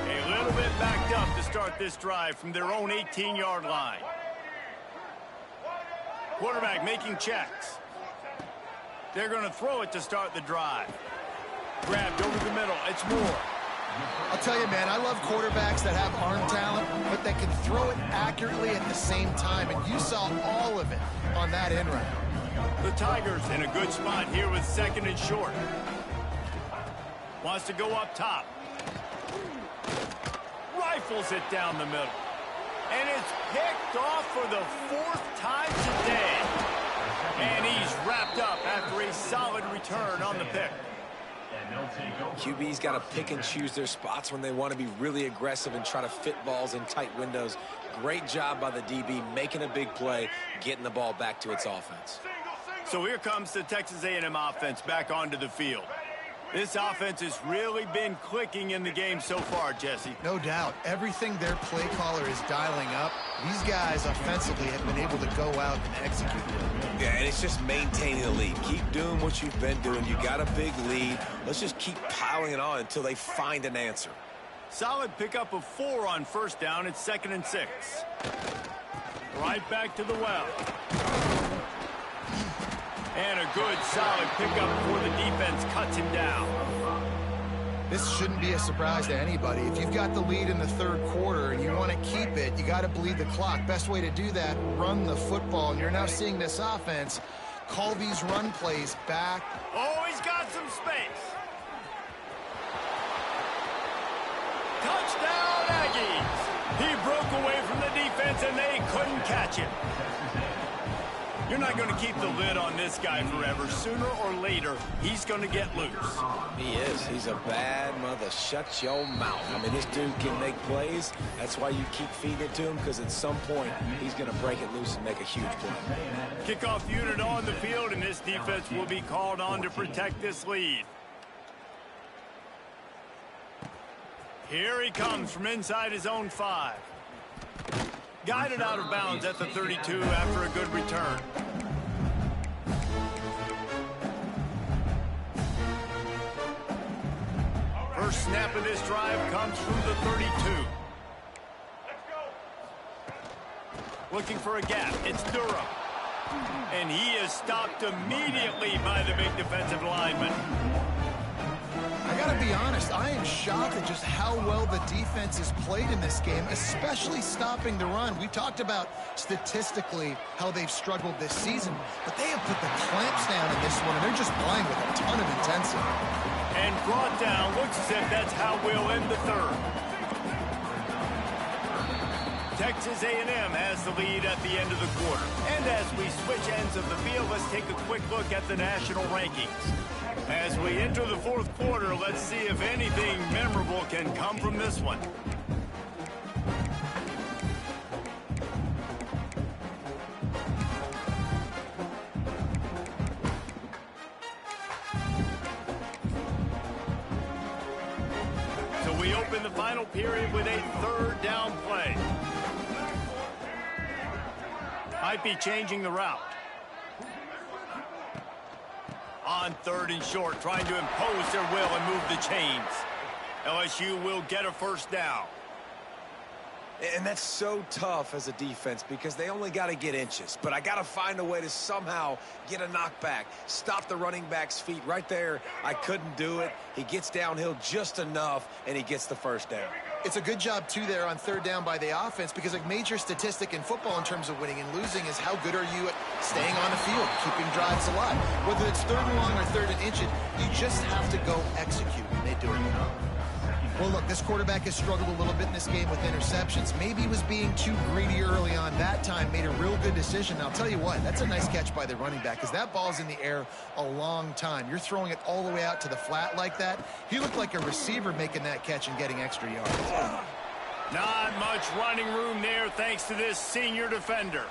A little bit backed up to start this drive from their own 18-yard line. Quarterback making checks. They're going to throw it to start the drive. Grabbed over the middle. It's Moore. I'll tell you, man, I love quarterbacks that have arm talent, but that can throw it accurately at the same time, and you saw all of it on that end route. The Tigers in a good spot here with second and short. Wants to go up top. Rifles it down the middle. And it's picked off for the 4th time today. And he's wrapped up after a solid return on the pick. QB's got to pick and choose their spots when they want to be really aggressive and try to fit balls in tight windows. Great job by the DB making a big play, getting the ball back to its offense. So here comes the Texas A&M offense back onto the field. This offense has really been clicking in the game so far, Jesse. No doubt. Everything their play caller is dialing up, these guys offensively have been able to go out and execute. Yeah, and it's just maintaining the lead. Keep doing what you've been doing. You got a big lead. Let's just keep piling it on until they find an answer. Solid pickup of 4 on first down. It's 2nd and 6. Right back to the well. And a good, solid pickup before the defense cuts him down. This shouldn't be a surprise to anybody. If you've got the lead in the third quarter and you want to keep it, you got to bleed the clock. Best way to do that, run the football. And you're now seeing this offense call these run plays back. Oh, he's got some space. Touchdown, Aggies. He broke away from the defense, and they couldn't catch him. You're not going to keep the lid on this guy forever. Sooner or later, he's going to get loose. He is. He's a bad mother. Shut your mouth. I mean, this dude can make plays. That's why you keep feeding it to him, because at some point, he's going to break it loose and make a huge play. Kickoff unit on the field, and this defense will be called on to protect this lead. Here he comes from inside his own 5. Guided out of bounds at the 32 after a good return. First snap of this drive comes from the 32. Looking for a gap. It's Durham. And he is stopped immediately by the big defensive lineman. I got to be honest, I am shocked at just how well the defense has played in this game, especially stopping the run. We talked about statistically how they've struggled this season, but they have put the clamps down in this one, and they're just playing with a ton of intensity. And brought down. Looks as if that's how we'll end the third. Texas A&M has the lead at the end of the quarter. And as we switch ends of the field, let's take a quick look at the national rankings. As we enter the fourth quarter, let's see if anything memorable can come from this one. So we open the final period with a third down play. Might be changing the route. On 3rd and short, trying to impose their will and move the chains. LSU will get a first down. And that's so tough as a defense because they only got to get inches. But I got to find a way to somehow get a knockback, stop the running back's feet. Right there, I couldn't do it. He gets downhill just enough, and he gets the first down. It's a good job, too, there on 3rd down by the offense because a major statistic in football in terms of winning and losing is how good are you at staying on the field, keeping drives alive. Whether it's 3rd and long or 3rd and inches, you just have to go execute, and they do it. Well, look, this quarterback has struggled a little bit in this game with interceptions. Maybe he was being too greedy early on. That time made a real good decision. Now, I'll tell you what, that's a nice catch by the running back because that ball's in the air a long time. You're throwing it all the way out to the flat like that. He looked like a receiver making that catch and getting extra yards. Not much running room there thanks to this senior defender.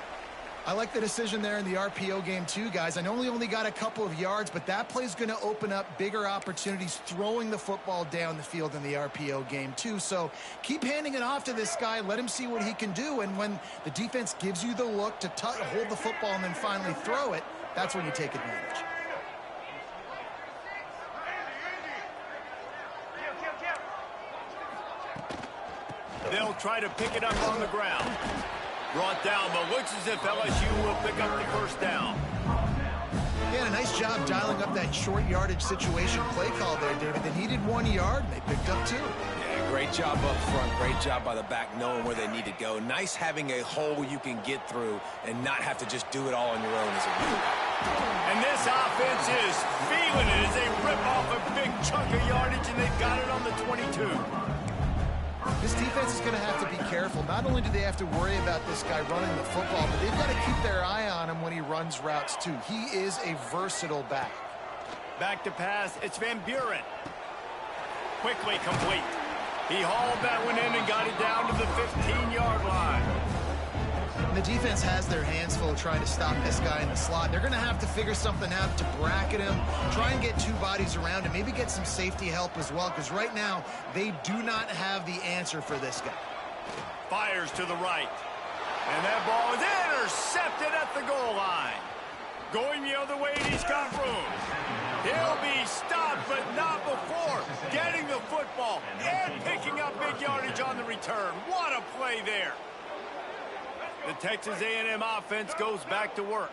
I like the decision there in the RPO game too, guys. I know he only got a couple of yards, but that play's going to open up bigger opportunities throwing the football down the field in the RPO game too. So keep handing it off to this guy. Let him see what he can do. And when the defense gives you the look to hold the football and then finally throw it, that's when you take advantage. They'll try to pick it up on the ground. Brought down, but looks as if LSU will pick up the first down. Yeah, a nice job dialing up that short yardage situation play call there, David. They needed 1 yard, and they picked up 2. Yeah, great job up front. Great job by the back knowing where they need to go. Nice having a hole you can get through and not have to just do it all on your own as a running back. And this offense is feeling it as they rip off a big chunk of yardage, and they've got it on the 22. This defense is going to have to be careful. Not only do they have to worry about this guy running the football, but they've got to keep their eye on him when he runs routes, too. He is a versatile back. Back to pass. It's Van Buren. Quickly complete. He hauled that one in and got it down to the 15-yard line. And the defense has their hands full trying to stop this guy in the slot. They're going to have to figure something out to bracket him, try and get 2 bodies around him, maybe get some safety help as well, because right now they do not have the answer for this guy. Fires to the right. And that ball is intercepted at the goal line. Going the other way, and he's got room. He'll be stopped, but not before getting the football and picking up big yardage on the return. What a play there. The Texas A&M offense goes back to work.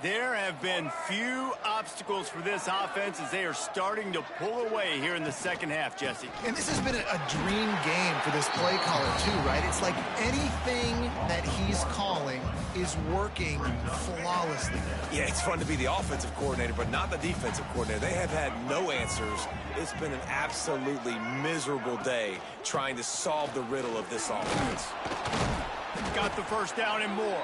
There have been few obstacles for this offense as they are starting to pull away here in the second half, Jesse. And this has been a dream game for this play caller, too, right? It's like anything that he's calling is working flawlessly. Yeah, it's fun to be the offensive coordinator, but not the defensive coordinator. They have had no answers. It's been an absolutely miserable day trying to solve the riddle of this offense. Got the first down and more.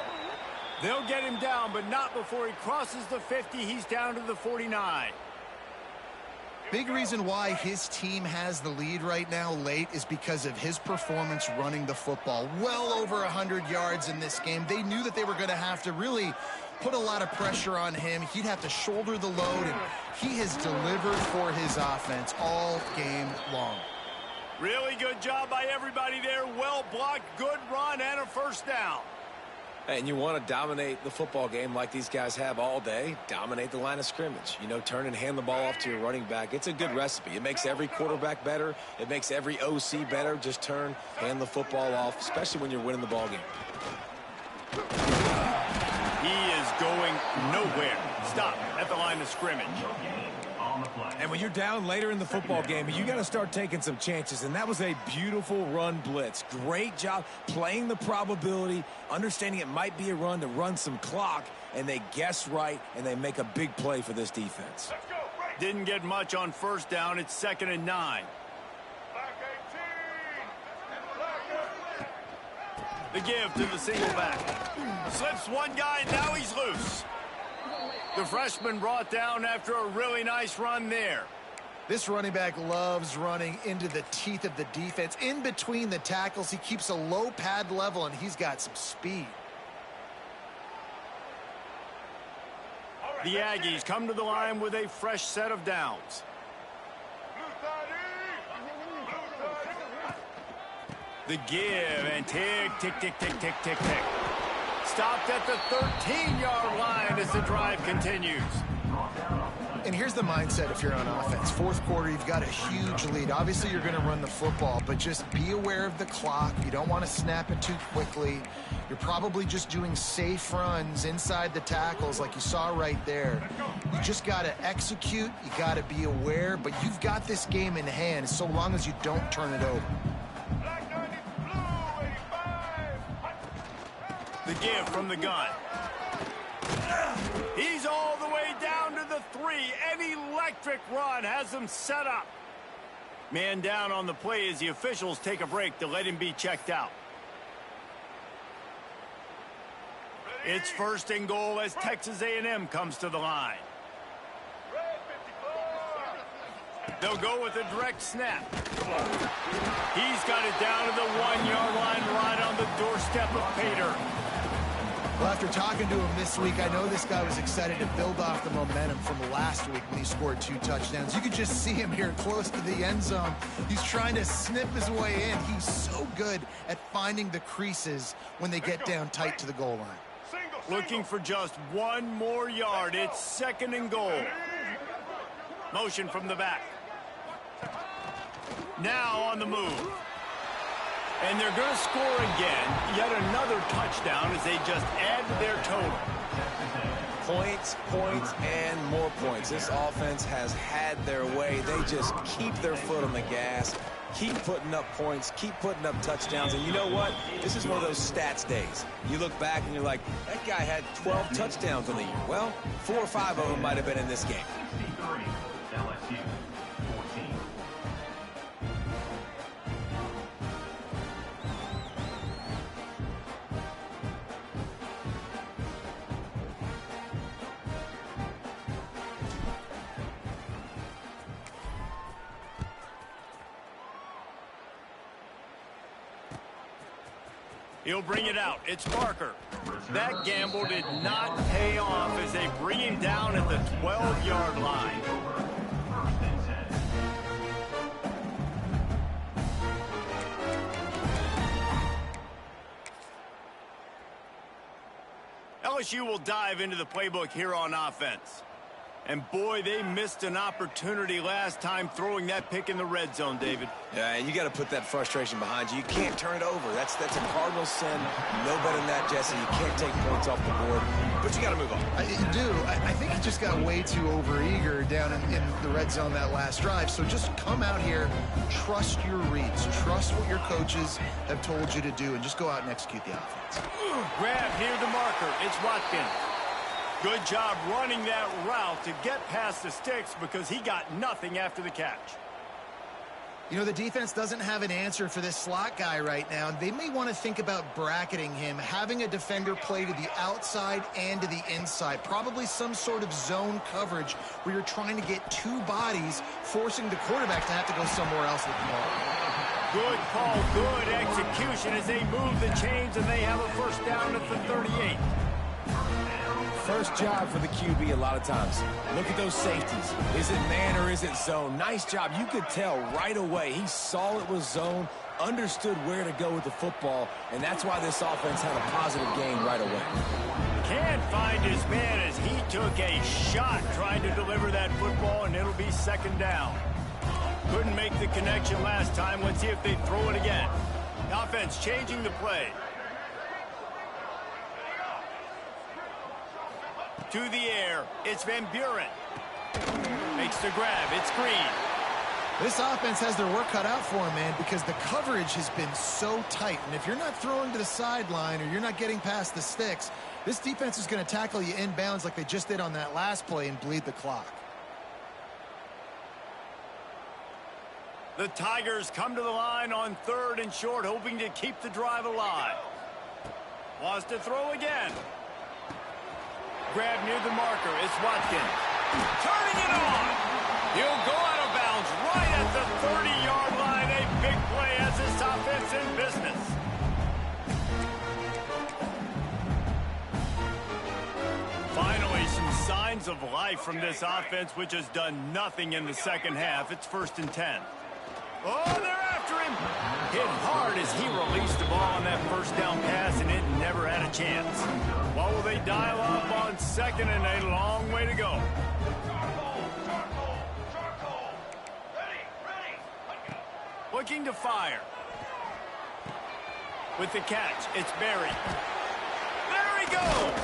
They'll get him down, but not before he crosses the 50. He's down to the 49. Big reason why his team has the lead right now late is because of his performance running the football. Well over 100 yards in this game. They knew that they were going to have to really put a lot of pressure on him. He'd have to shoulder the load, and he has delivered for his offense all game long. Really good job by everybody there. Well blocked, good run, and a first down. And you want to dominate the football game like these guys have all day, dominate the line of scrimmage. You know, turn and hand the ball off to your running back. It's a good recipe. It makes every quarterback better. It makes every OC better. Just turn, hand the football off, especially when you're winning the ball game. He is going nowhere. Stop at the line of scrimmage. And when you're down later in the football game, you got to start taking some chances. And that was a beautiful run blitz. Great job playing the probability, understanding it might be a run to run some clock, and they guess right, and they make a big play for this defense. Didn't get much on first down. It's 2nd and 9. The give to the single back. Slips one guy, now he's loose. The freshman brought down after a really nice run there. This running back loves running into the teeth of the defense. In between the tackles, he keeps a low pad level, and he's got some speed. The Aggies come to the line with a fresh set of downs. The give, and tick, tick, tick, tick, tick, tick, tick. Stopped at the 13-yard line as the drive continues. And here's the mindset if you're on offense. Fourth quarter, you've got a huge lead. Obviously, you're going to run the football, but just be aware of the clock. You don't want to snap it too quickly. You're probably just doing safe runs inside the tackles like you saw right there. You just got to execute. You got to be aware, but you've got this game in hand so long as you don't turn it over. The give from the gun. He's all the way down to the 3. An electric run has him set up. Man down on the play as the officials take a break to let him be checked out. It's 1st and goal as Texas A&M comes to the line. They'll go with a direct snap. He's got it down to the 1-yard line right on the doorstep of Pater. Well, after talking to him this week, I know this guy was excited to build off the momentum from last week when he scored 2 touchdowns. You could just see him here close to the end zone. He's trying to snip his way in. He's so good at finding the creases when they get down tight to the goal line. Looking for just 1 more yard. It's 2nd and goal. Motion from the back. Now on the move. And they're going to score again. Yet another touchdown as they just add to their total. Points, points, and more points. This offense has had their way. They just keep their foot on the gas, keep putting up points, keep putting up touchdowns. And you know what? This is one of those stats days. You look back and you're like, that guy had 12 touchdowns on the year. Well, 4 or 5 of them might have been in this game. LSU 14. He'll bring it out. It's Parker. That gamble did not pay off as they bring him down at the 12-yard line. LSU will dive into the playbook here on offense. And boy, they missed an opportunity last time throwing that pick in the red zone, David. Yeah, and you got to put that frustration behind you. You can't turn it over. That's a cardinal sin. No better than that, Jesse. You can't take points off the board, but you got to move on. You do. I think he just got way too overeager down in the red zone that last drive. So just come out here, trust your reads, trust what your coaches have told you to do, and just go out and execute the offense. Grab near the marker. It's Watkins. Good job running that route to get past the sticks because he got nothing after the catch. You know, the defense doesn't have an answer for this slot guy right now. They may want to think about bracketing him, having a defender play to the outside and to the inside. Probably some sort of zone coverage where you're trying to get 2 bodies, forcing the quarterback to have to go somewhere else with the ball. Good call, good execution as they move the chains and they have a first down at the 38. First job for the QB a lot of times. Look at those safeties. Is it man or is it zone? Nice job. You could tell right away. He saw it was zone, understood where to go with the football, and that's why this offense had a positive gain right away. Can't find his man as he took a shot trying to deliver that football, and it'll be 2nd down. Couldn't make the connection last time. Let's see if they throw it again. The offense changing the play. To the air, it's Van Buren. Makes the grab, it's Green. This offense has their work cut out for him, man, because the coverage has been so tight. And if you're not throwing to the sideline or you're not getting past the sticks, this defense is going to tackle you inbounds like they just did on that last play and bleed the clock. The Tigers come to the line on 3rd and short, hoping to keep the drive alive. Wants to throw again. Grab near the marker. It's Watkins. Turning it on. He'll go out of bounds right at the 30-yard line. A big play as this offense in business. Finally, some signs of life from this offense, which has done nothing in the second half. It's 1st and 10. Oh, they're after him. Hit hard as he released the ball on that first down pass, and it never had a chance. What will they dial up on second, and a long way to go. Looking to fire. With the catch, it's Berry. There he goes!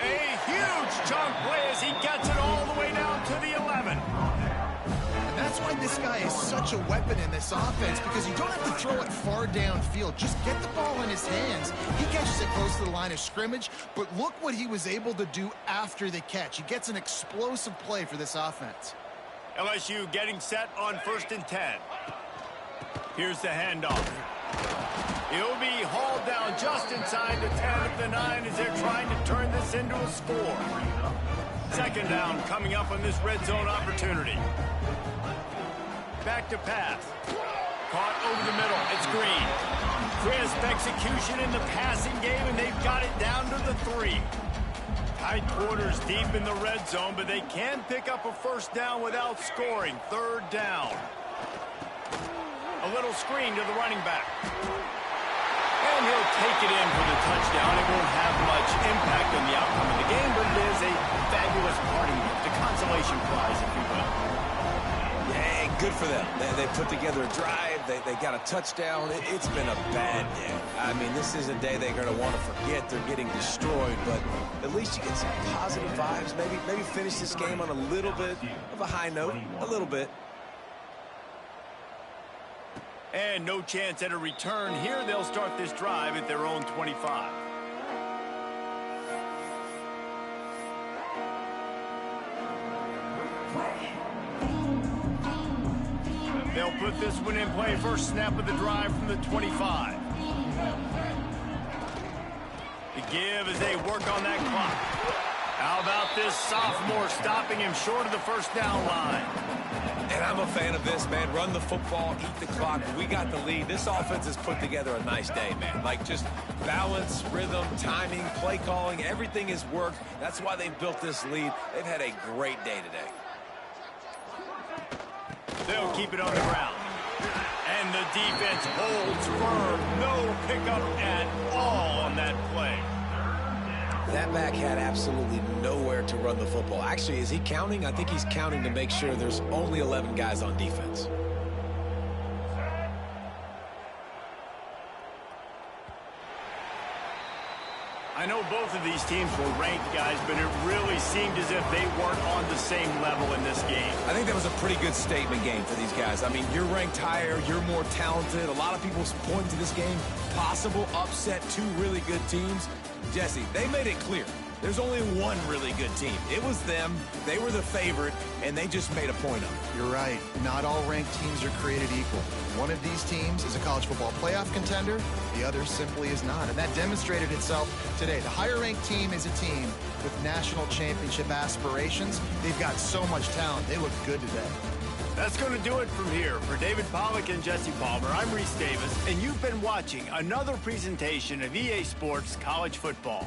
A huge chunk play as he gets it all the way down to the 11. And that's why this guy is such a weapon in this offense, because you don't have to throw it far downfield. Just get the ball in his hands. He catches it close to the line of scrimmage, but look what he was able to do after the catch. He gets an explosive play for this offense. LSU getting set on 1st and 10. Here's the handoff. He'll be hauled down just inside the 10 of the 9 as they're trying to turn this into a score. Second down coming up on this red zone opportunity. Back to pass. Caught over the middle. It's Green. Crisp execution in the passing game, and they've got it down to the 3. Tight quarters deep in the red zone, but they can pick up a first down without scoring. Third down. A little screen to the running back. And he'll take it in for the touchdown. It won't have much impact on the outcome of the game, but it is a fabulous parting gift, a consolation prize, if you will. Yeah, good for them. They put together a drive. They got a touchdown. It's been a bad day. I mean, this is a day they're going to want to forget. They're getting destroyed, but at least you get some positive vibes. Maybe finish this game on a little bit of a high note. A little bit. And no chance at a return here. They'll start this drive at their own 25. They'll put this one in play. First snap of the drive from the 25. The give as they work on that clock. How about this sophomore stopping him short of the first down line? And I'm a fan of this, man. Run the football, eat the clock. We got the lead. This offense has put together a nice day, man. Like, just balance, rhythm, timing, play calling, everything has worked. That's why they built this lead. They've had a great day today. They'll keep it on the ground. And the defense holds firm. No pickup at all on that play. That back had absolutely nowhere to run the football. Actually, is he counting? I think he's counting to make sure there's only 11 guys on defense. I know both of these teams were ranked, guys, but it really seemed as if they weren't on the same level in this game. I think that was a pretty good statement game for these guys. I mean, you're ranked higher, you're more talented. A lot of people point to this game, possible upset, 2 really good teams. Jesse, they made it clear. There's only one really good team. It was them. They were the favorite, and they just made a point of it. You're right. Not all ranked teams are created equal. One of these teams is a college football playoff contender. The other simply is not. And that demonstrated itself today. The higher-ranked team is a team with national championship aspirations. They've got so much talent. They look good today. That's going to do it from here. For David Pollack and Jesse Palmer, I'm Reese Davis, and you've been watching another presentation of EA Sports College Football.